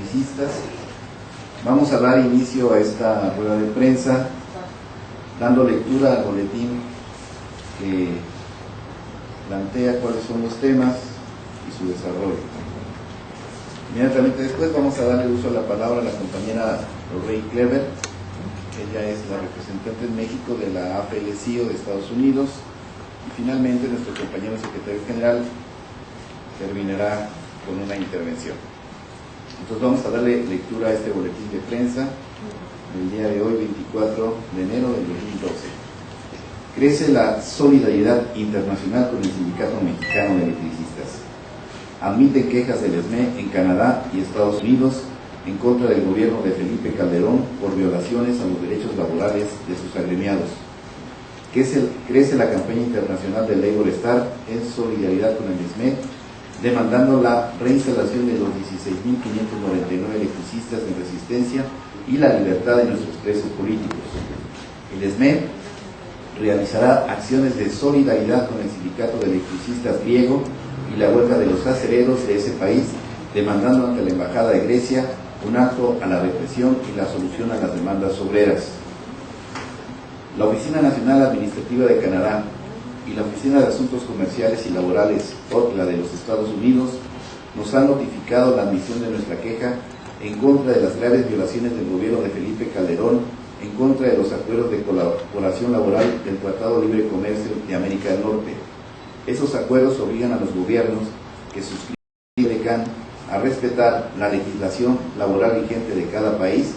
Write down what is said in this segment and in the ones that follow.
electricistas. Vamos a dar inicio a esta rueda de prensa dando lectura al boletín que plantea cuáles son los temas y su desarrollo. Inmediatamente después vamos a darle uso a la palabra a la compañera Lorraine Clever. Ella es la representante en México de la AFL-CIO de Estados Unidos. Y finalmente nuestro compañero secretario general terminará con una intervención. Entonces vamos a darle lectura a este boletín de prensa del día de hoy, 24 de enero del 2012. Crece la solidaridad internacional con el Sindicato Mexicano de Electricistas. Admiten quejas del ESME en Canadá y Estados Unidos en contra del gobierno de Felipe Calderón por violaciones a los derechos laborales de sus agremiados. Crece la campaña internacional del Labor Star en solidaridad con el ESME, demandando la reinstalación de los 16.599 electricistas en resistencia y la libertad de nuestros presos políticos. El ESME realizará acciones de solidaridad con el sindicato de electricistas griego y la huelga de los acereros de ese país, demandando ante la Embajada de Grecia un alto a la represión y la solución a las demandas obreras. La Oficina Nacional Administrativa de Canadá y la Oficina de Asuntos Comerciales y Laborales, OTLA, de los Estados Unidos, nos han notificado la admisión de nuestra queja en contra de las graves violaciones del gobierno de Felipe Calderón en contra de los acuerdos de colaboración laboral del Tratado de Libre Comercio de América del Norte. Esos acuerdos obligan a los gobiernos que suscriben el TELECAN a respetar la legislación laboral vigente de cada país,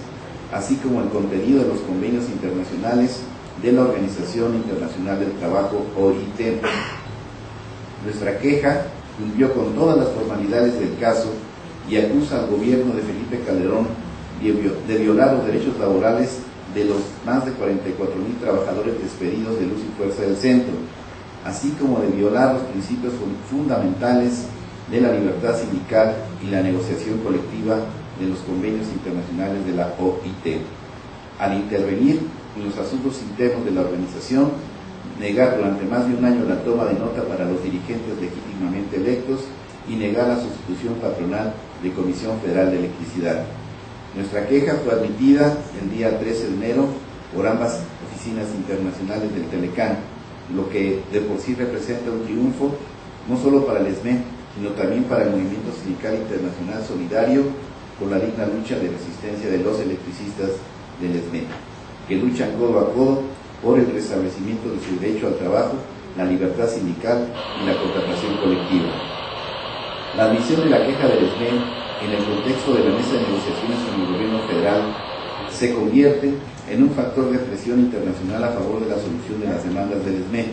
así como el contenido de los convenios internacionales de la Organización Internacional del Trabajo, OIT. Nuestra queja cumplió con todas las formalidades del caso y acusa al gobierno de Felipe Calderón de violar los derechos laborales de los más de 44,000 trabajadores despedidos de Luz y Fuerza del Centro, así como de violar los principios fundamentales de la libertad sindical y la negociación colectiva de los convenios internacionales de la OIT. Al intervenir en los asuntos internos de la organización, negar durante más de un año la toma de nota para los dirigentes legítimamente electos y negar la sustitución patronal de Comisión Federal de Electricidad. Nuestra queja fue admitida el día 13 de enero por ambas oficinas internacionales del TELECAN, lo que de por sí representa un triunfo no solo para el ESME, sino también para el movimiento sindical internacional solidario con la digna lucha de resistencia de los electricistas del ESME, que luchan codo a codo por el restablecimiento de su derecho al trabajo, la libertad sindical y la contratación colectiva. La admisión de la queja del ESME en el contexto de la mesa de negociaciones con el gobierno federal se convierte en un factor de presión internacional a favor de la solución de las demandas del ESME,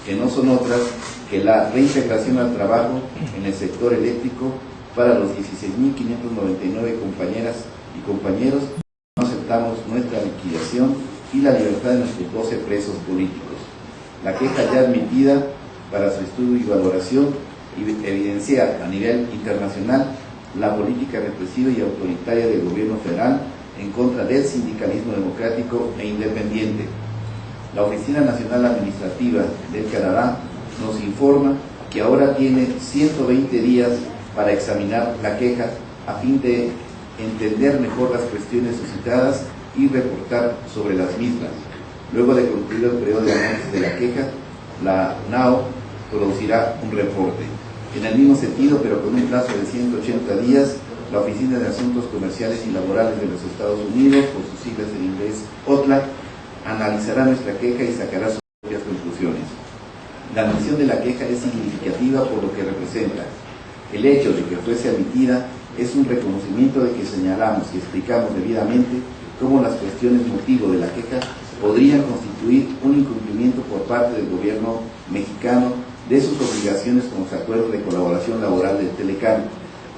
que no son otras que la reintegración al trabajo en el sector eléctrico para los 16.599 compañeras y compañeros. No aceptamos nuestra liquidación y la libertad de nuestros 12 presos políticos. La queja ya admitida para su estudio y valoración evidencia a nivel internacional la política represiva y autoritaria del gobierno federal en contra del sindicalismo democrático e independiente. La Oficina Nacional Administrativa del Canadá nos informa que ahora tiene 120 días para examinar la queja a fin de entender mejor las cuestiones suscitadas y reportar sobre las mismas. Luego de concluir el periodo de análisis de la queja, la NAO producirá un reporte. En el mismo sentido, pero con un plazo de 180 días, la Oficina de Asuntos Comerciales y Laborales de los Estados Unidos, por sus siglas en inglés OTLA, analizará nuestra queja y sacará sus propias conclusiones. La admisión de la queja es significativa por lo que representa. El hecho de que fuese admitida es un reconocimiento de que señalamos y explicamos debidamente cómo las cuestiones motivo de la queja podrían constituir un incumplimiento por parte del gobierno mexicano de sus obligaciones con los acuerdos de colaboración laboral del TELECAN,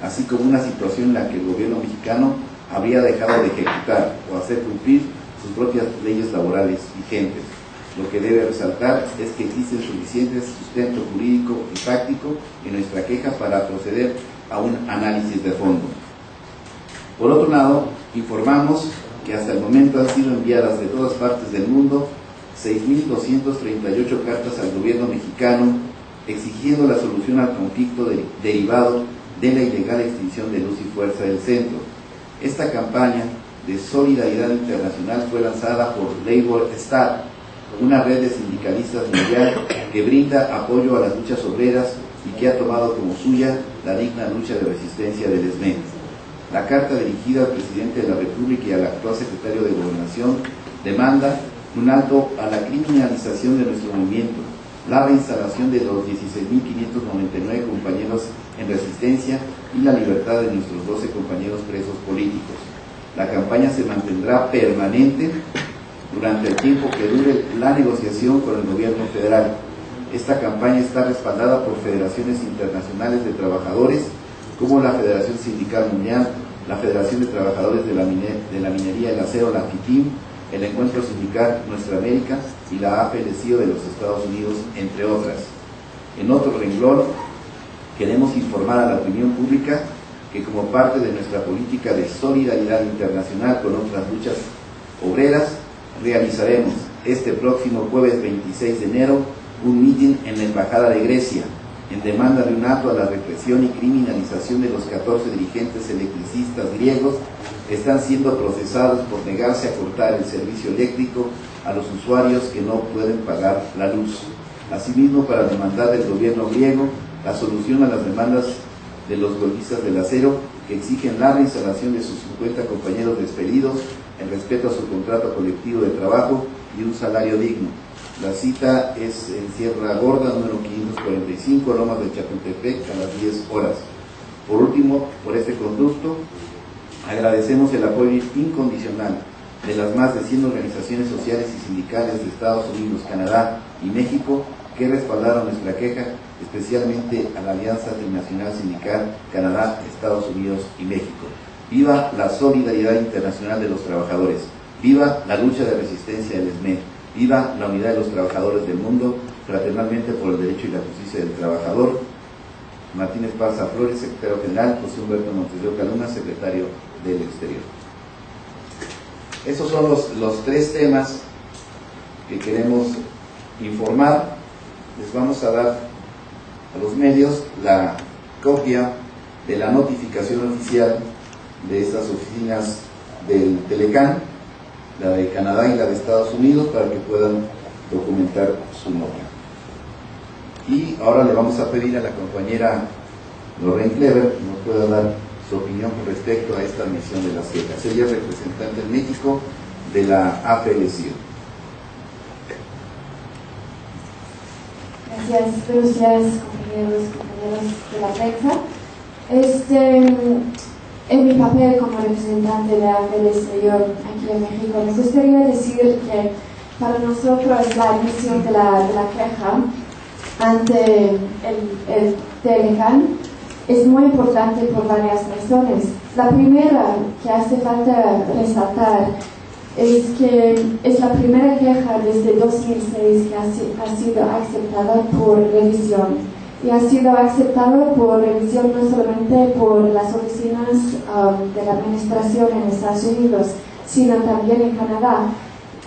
así como una situación en la que el gobierno mexicano habría dejado de ejecutar o hacer cumplir sus propias leyes laborales vigentes. Lo que debe resaltar es que existe suficiente sustento jurídico y práctico en nuestra queja para proceder a un análisis de fondo. Por otro lado, informamos que hasta el momento han sido enviadas de todas partes del mundo 6.238 cartas al gobierno mexicano exigiendo la solución al conflicto derivado de la ilegal extinción de Luz y Fuerza del Centro. Esta campaña de solidaridad internacional fue lanzada por Labor Stat, una red de sindicalistas mundial que brinda apoyo a las luchas obreras y que ha tomado como suya la digna lucha de resistencia del ESME. La carta dirigida al presidente de la República y al actual secretario de Gobernación demanda un alto a la criminalización de nuestro movimiento, la reinstalación de los 16.599 compañeros en resistencia y la libertad de nuestros 12 compañeros presos políticos. La campaña se mantendrá permanente durante el tiempo que dure la negociación con el gobierno federal. Esta campaña está respaldada por federaciones internacionales de trabajadores como la Federación Sindical Mundial, la Federación de Trabajadores de la Minería y el Acero, la FITIM, el Encuentro Sindical Nuestra América y la AFL-CIO de los Estados Unidos, entre otras. En otro renglón, queremos informar a la opinión pública que como parte de nuestra política de solidaridad internacional con otras luchas obreras, realizaremos este próximo jueves 26 de enero un mitin en la Embajada de Grecia en demanda de un alto a la represión y criminalización de los 14 dirigentes electricistas griegos que están siendo procesados por negarse a cortar el servicio eléctrico a los usuarios que no pueden pagar la luz. Asimismo, para demandar del gobierno griego la solución a las demandas de los golpistas del acero que exigen la reinstalación de sus 50 compañeros despedidos en respeto a su contrato colectivo de trabajo y un salario digno. La cita es en Sierra Gorda, número 545, Lomas de Chapultepec, a las 10 horas. Por último, por este conducto, agradecemos el apoyo incondicional de las más de 100 organizaciones sociales y sindicales de Estados Unidos, Canadá y México que respaldaron nuestra queja, especialmente a la Alianza Internacional Sindical Canadá, Estados Unidos y México. ¡Viva la solidaridad internacional de los trabajadores! ¡Viva la lucha de resistencia del ESME! ¡Viva la unidad de los trabajadores del mundo! Fraternalmente por el derecho y la justicia del trabajador. Martín Esparza Flores, secretario general. José Humberto Montes de Oca Luna, secretario del Exterior. Esos son los tres temas que queremos informar. Les vamos a dar a los medios la copia de la notificación oficial de estas oficinas del Telecán, la de Canadá y la de Estados Unidos, para que puedan documentar su nota. Y ahora le vamos a pedir a la compañera Lorraine Clever que nos pueda dar su opinión con respecto a esta admisión de las quejas. Ella es representante en México de la AFL-CIO. Gracias, buenos días, compañeros de la prensa. En mi papel como representante de la AFL-CIO aquí en México, me gustaría decir que para nosotros la admisión de la queja ante el Telecán es muy importante por varias razones. La primera que hace falta resaltar es que es la primera queja desde 2006 que ha sido aceptada por revisión, y ha sido aceptada por revisión no solamente por las oficinas de la administración en Estados Unidos, sino también en Canadá,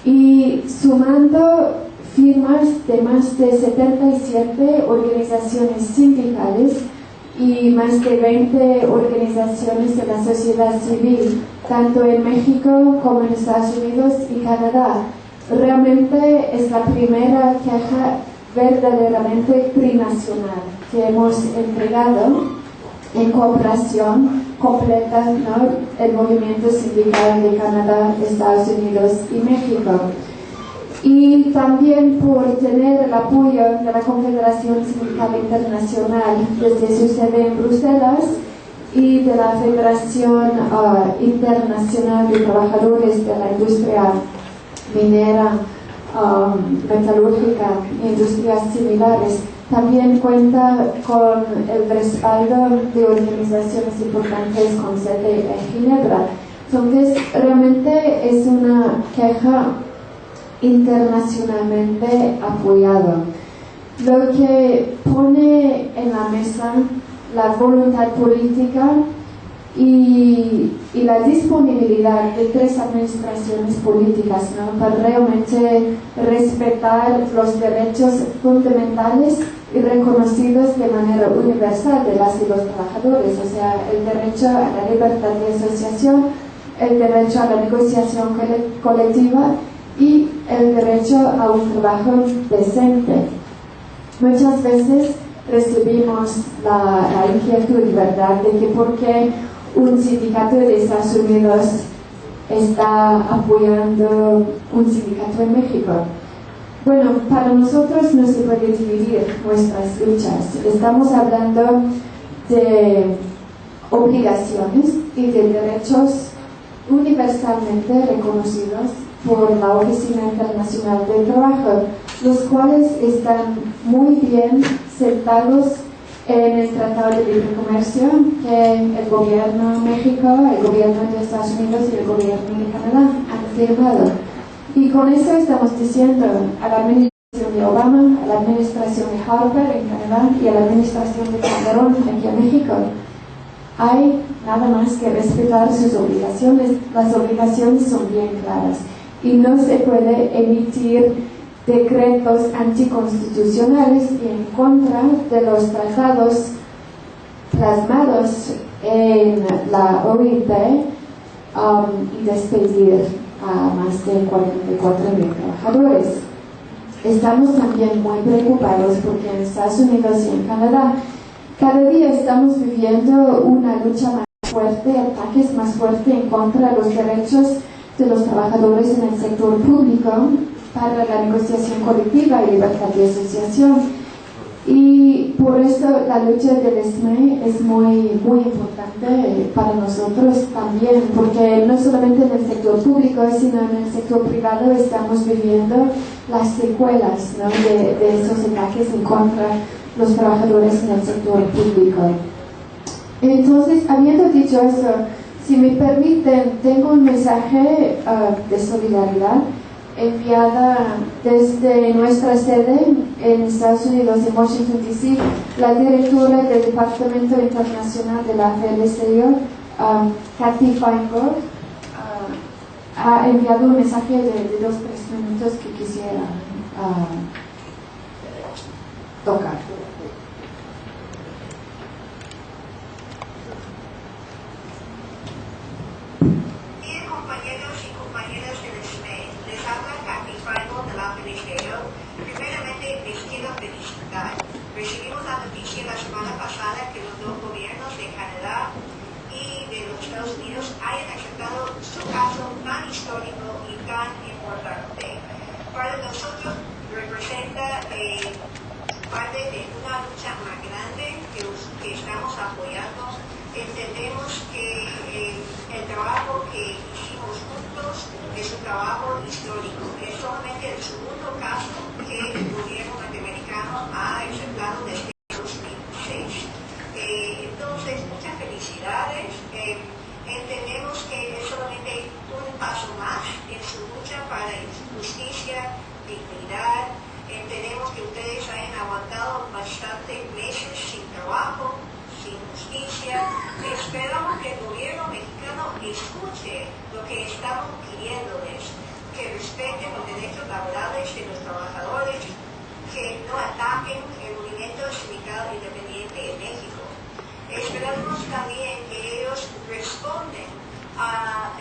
y sumando firmas de más de 77 organizaciones sindicales y más de 20 organizaciones de la sociedad civil, tanto en México como en Estados Unidos y Canadá. Realmente es la primera queja verdaderamente trinacional que hemos entregado en cooperación completa, ¿no?, el movimiento sindical de Canadá, Estados Unidos y México. Y también por tener el apoyo de la Confederación Sindical Internacional desde su sede en Bruselas y de la Federación Internacional de Trabajadores de la Industria Minera, metalúrgica e industrias similares. También cuenta con el respaldo de organizaciones importantes con sede en Ginebra. Entonces, realmente es una queja internacionalmente apoyado, lo que pone en la mesa la voluntad política y la disponibilidad de tres administraciones políticas, ¿no?, para realmente respetar los derechos fundamentales y reconocidos de manera universal de las y los trabajadores, o sea, el derecho a la libertad de asociación, el derecho a la negociación colectiva y el derecho a un trabajo decente. Muchas veces recibimos la inquietud, ¿verdad?, de que por qué un sindicato de Estados Unidos está apoyando un sindicato en México. Bueno, para nosotros no se puede dividir nuestras luchas. Estamos hablando de obligaciones y de derechos universalmente reconocidos por la Oficina Internacional del Trabajo, los cuales están muy bien sentados en el Tratado de Libre Comercio que el gobierno de México, el gobierno de Estados Unidos y el gobierno de Canadá han firmado. Y con eso estamos diciendo a la administración de Obama, a la administración de Harper en Canadá y a la administración de Calderón aquí en México, hay nada más que respetar sus obligaciones. Las obligaciones son bien claras y no se puede emitir decretos anticonstitucionales y en contra de los tratados plasmados en la OIT y despedir a más de 44,000 trabajadores. Estamos también muy preocupados porque en Estados Unidos y en Canadá cada día estamos viviendo una lucha más fuerte, ataques más fuertes en contra de los derechos de los trabajadores en el sector público para la negociación colectiva y libertad de asociación. Y por eso la lucha del SME es muy importante para nosotros también, porque no solamente en el sector público, sino en el sector privado estamos viviendo las secuelas, ¿no?, de esos ataques en contra de los trabajadores en el sector público. Entonces, habiendo dicho eso, si me permiten, tengo un mensaje de solidaridad enviada desde nuestra sede en Estados Unidos, en Washington, D.C. La directora del Departamento Internacional de la AFL-CIO, Kathy Feingold, ha enviado un mensaje de 2-3 minutos que quisiera tocar. Recibimos la noticia la semana pasada que los dos gobiernos de Canadá y de los Estados Unidos hayan aceptado su caso tan histórico y tan importante. Para nosotros representa parte de una lucha más grande que estamos apoyando. Entendemos que el trabajo que hicimos juntos es un trabajo histórico. Es solamente el segundo caso que el gobierno norteamericano ha aceptado desde 2006. Entonces, muchas felicidades. Entendemos que es solamente un paso más en su lucha para justicia, dignidad. Entendemos que ustedes han aguantado bastantes meses sin trabajo, sin justicia. Esperamos que el gobierno mexicano escuche lo que estamos pidiéndoles, que respeten los derechos laborales de los trabajadores, que no ataquen el movimiento sindical independiente en México. Esperamos también que ellos respondan al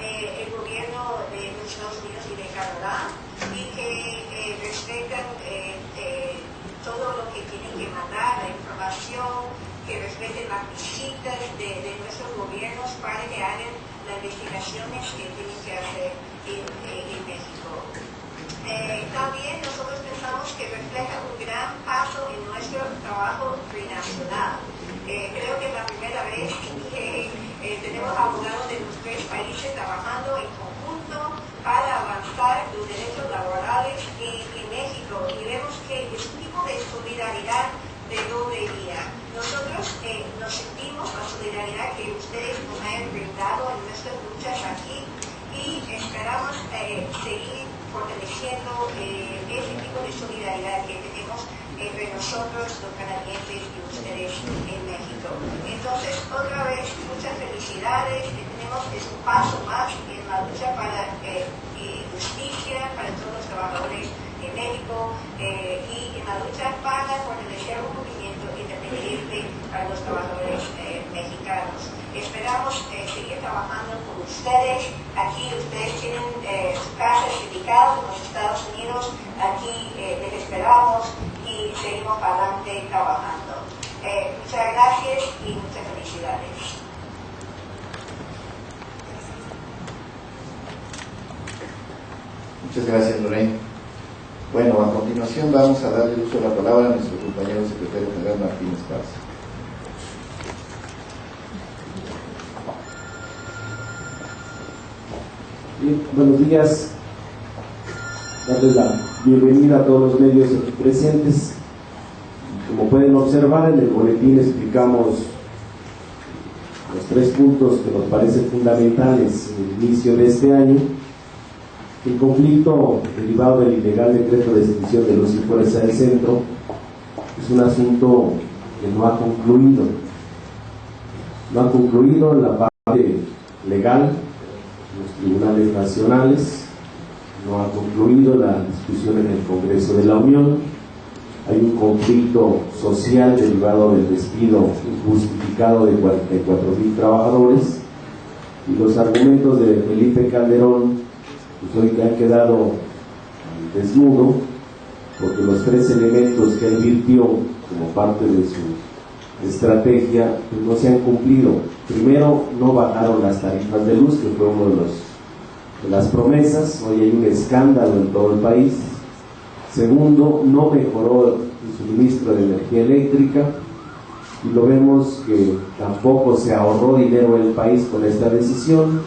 gobierno de los Estados Unidos y de Canadá y que respetan todo lo que tienen que mandar, la información, que respeten las visitas de nuestros gobiernos para que hagan las investigaciones que tienen que hacer en México. También nosotros pensamos que refleja un gran paso en nuestro trabajo trinacional. Creo que es la primera vez que tenemos abogados de los 3 países trabajando en conjunto para avanzar los derechos laborales en México, y vemos que es un tipo de solidaridad de doble vía. Nosotros nos sentimos la solidaridad que ustedes nos han brindado en nuestras luchas aquí y esperamos seguir fortaleciendo ese tipo de solidaridad que tenemos entre nosotros, los canadienses, y ustedes en México. Entonces, otra vez, muchas felicidades. Es un paso más en la lucha para justicia para todos los trabajadores en México y en la lucha para fortalecer un movimiento independiente para los trabajadores mexicanos. Esperamos seguir trabajando con ustedes. Aquí ustedes tienen su casa sindical en los Estados Unidos. Aquí les esperamos y seguimos para adelante trabajando. Muchas gracias y muchas felicidades. Muchas gracias, Lorraine. Bueno, a continuación vamos a darle uso a la palabra a nuestro compañero secretario general Martín Esparza. Bien, buenos días. Darles la bienvenida a todos los medios aquí presentes. Como pueden observar, en el boletín explicamos los 3 puntos que nos parecen fundamentales en el inicio de este año. El conflicto derivado del ilegal decreto de extinción de luz y fuerza del centro es un asunto que no ha concluido. No ha concluido en la parte legal, en los tribunales nacionales, no ha concluido la discusión en el Congreso de la Unión. Hay un conflicto social derivado del despido injustificado de 44,000 trabajadores, y los argumentos de Felipe Calderón pues hoy que han quedado desnudo, porque los 3 elementos que él virtió como parte de su estrategia pues no se han cumplido. Primero, no bajaron las tarifas de luz, que fue uno de las promesas. Hoy hay un escándalo en todo el país. Segundo, no mejoró el suministro de energía eléctrica, y lo vemos que tampoco se ahorró dinero en el país con esta decisión.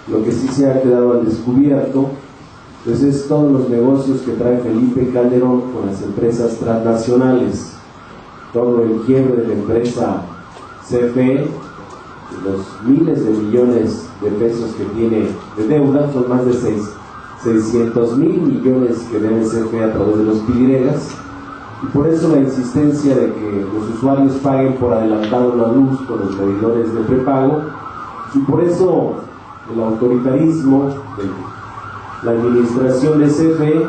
Lo que sí se ha quedado al descubierto pues es todos los negocios que trae Felipe Calderón con las empresas transnacionales, todo el quiebre de la empresa CFE, los miles de millones de pesos que tiene de deuda, son más de 600,000 millones que debe CFE a través de los pigregas, y por eso la insistencia de que los usuarios paguen por adelantado la luz con los medidores de prepago, y por eso el autoritarismo de la administración de CFE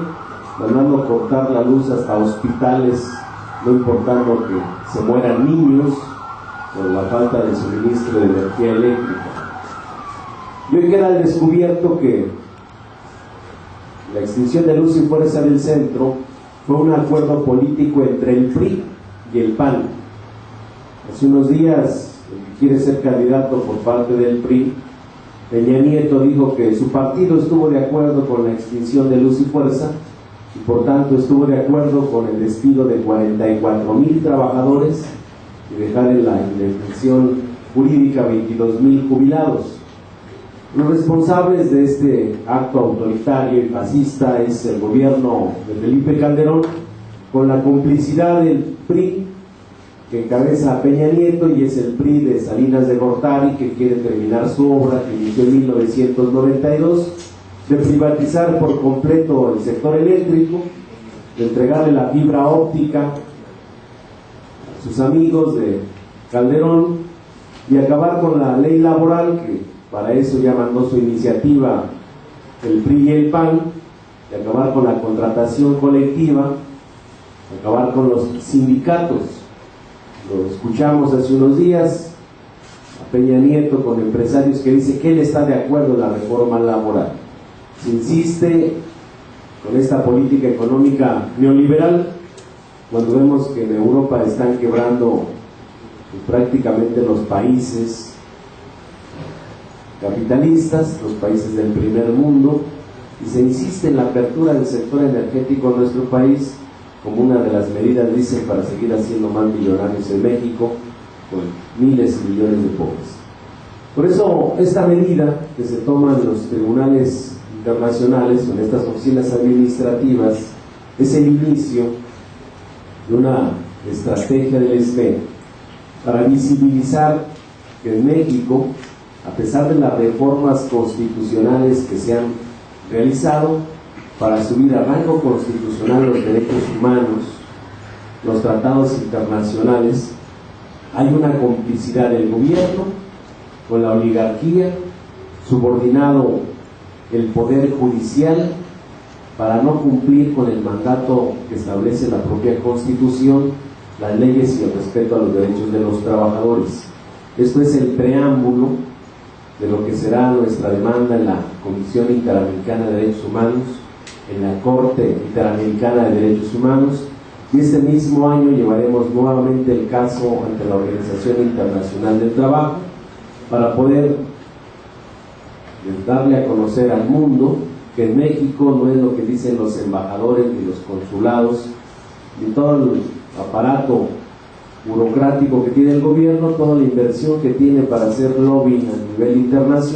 mandando cortar la luz hasta hospitales, no importando que se mueran niños por la falta de suministro de energía eléctrica. Y hoy queda al descubierto que la extinción de luz y fuerza del centro fue un acuerdo político entre el PRI y el PAN. Hace unos días, el que quiere ser candidato por parte del PRI, Peña Nieto, dijo que su partido estuvo de acuerdo con la extinción de luz y fuerza, y por tanto estuvo de acuerdo con el despido de 44,000 trabajadores y dejar en la indefensión jurídica 22,000 jubilados. Los responsables de este acto autoritario y fascista es el gobierno de Felipe Calderón, con la complicidad del PRI, que encabeza a Peña Nieto, y es el PRI de Salinas de Gortari, que quiere terminar su obra que inició en 1992, de privatizar por completo el sector eléctrico, de entregarle la fibra óptica a sus amigos de Calderón, y acabar con la ley laboral, que para eso ya mandó su iniciativa el PRI y el PAN, de acabar con la contratación colectiva, acabar con los sindicatos. Lo escuchamos hace unos días a Peña Nieto con empresarios que dice que él está de acuerdo en la reforma laboral. Se insiste con esta política económica neoliberal cuando vemos que en Europa están quebrando prácticamente los países capitalistas, los países del primer mundo, y se insiste en la apertura del sector energético en nuestro país como una de las medidas, dicen, para seguir haciendo más millonarios en México, con miles y millones de pobres. Por eso esta medida que se toma en los tribunales internacionales, en estas oficinas administrativas, es el inicio de una estrategia del SME para visibilizar que en México, a pesar de las reformas constitucionales que se han realizado para subir a rango constitucional los derechos humanos, los tratados internacionales, hay una complicidad del gobierno con la oligarquía, subordinado el poder judicial para no cumplir con el mandato que establece la propia Constitución, las leyes y el respeto a los derechos de los trabajadores. Esto es el preámbulo de lo que será nuestra demanda en la Comisión Interamericana de Derechos Humanos, en la Corte Interamericana de Derechos Humanos, y este mismo año llevaremos nuevamente el caso ante la Organización Internacional del Trabajo para poder darle a conocer al mundo que en México no es lo que dicen los embajadores ni los consulados ni todo el aparato burocrático que tiene el gobierno, toda la inversión que tiene para hacer lobbying a nivel internacional.